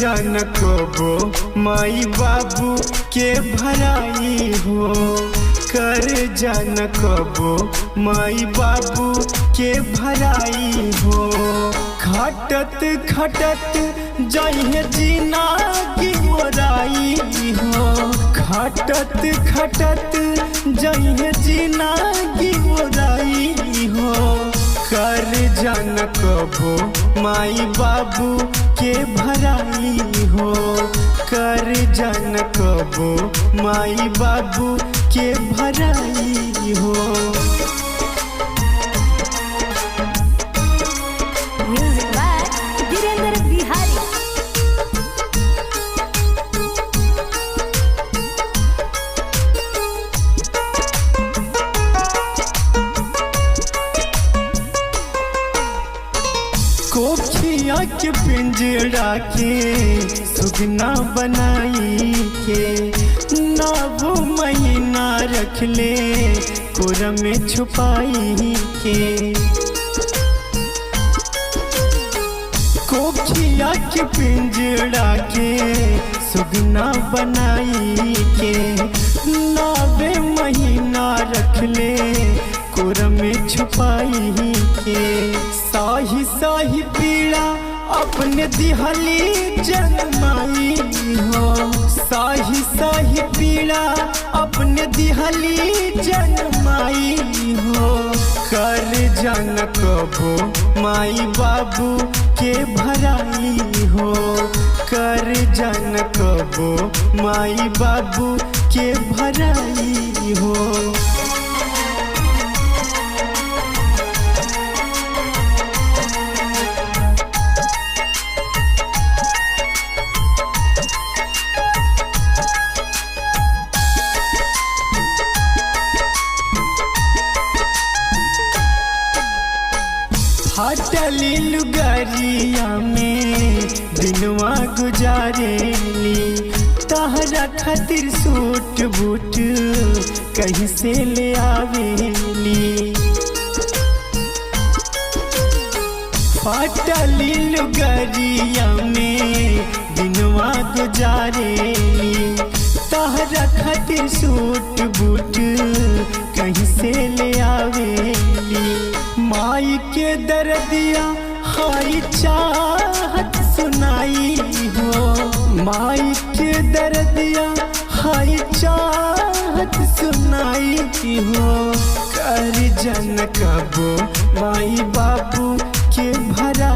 जन कबो माई बाबू के भराई हो, कर जन कबो माई बाबू के भराई हो। खटत खटत जइहे जीना की मोराई हो, खटत खटत जइहे जीना की मोराई हो। कर जन कबो माई बाबू के भराई हो, कर जन कबो माई बाबू के भराई हो। Music by Virendra Bihari. कोखिया के पिंजरा के सुगना बनाई के, नौ महीना रख ले कोरा में छुपाई के। कोखिया के पिंजरा के सुगना बनाई के, 9 महीना रख ले कोरा में छुपाई के। साही साही पीड़ा अपने दिहली जन्माई हो, साही साही पीड़ा अपने दिहली जन्माई हो। कर जन कबो माई बाबू के भराई हो, कर जन कबो माई बाबू के भराई हो। हटली लुगरिया में दिनवा गुजारेली, तहरा खातिर सूट बूट कहीं से ले आवेली। हटली लुगरिया में दिनवा गुजारेली, तहरा खातिर सूट बूट कहीं से ले आवेली। माई के दर्दिया हाई चाहत सुनाई हो, माई के दर्दिया हाई चाहत सुनाई हो। कर जन कबो माई बाबू के भरा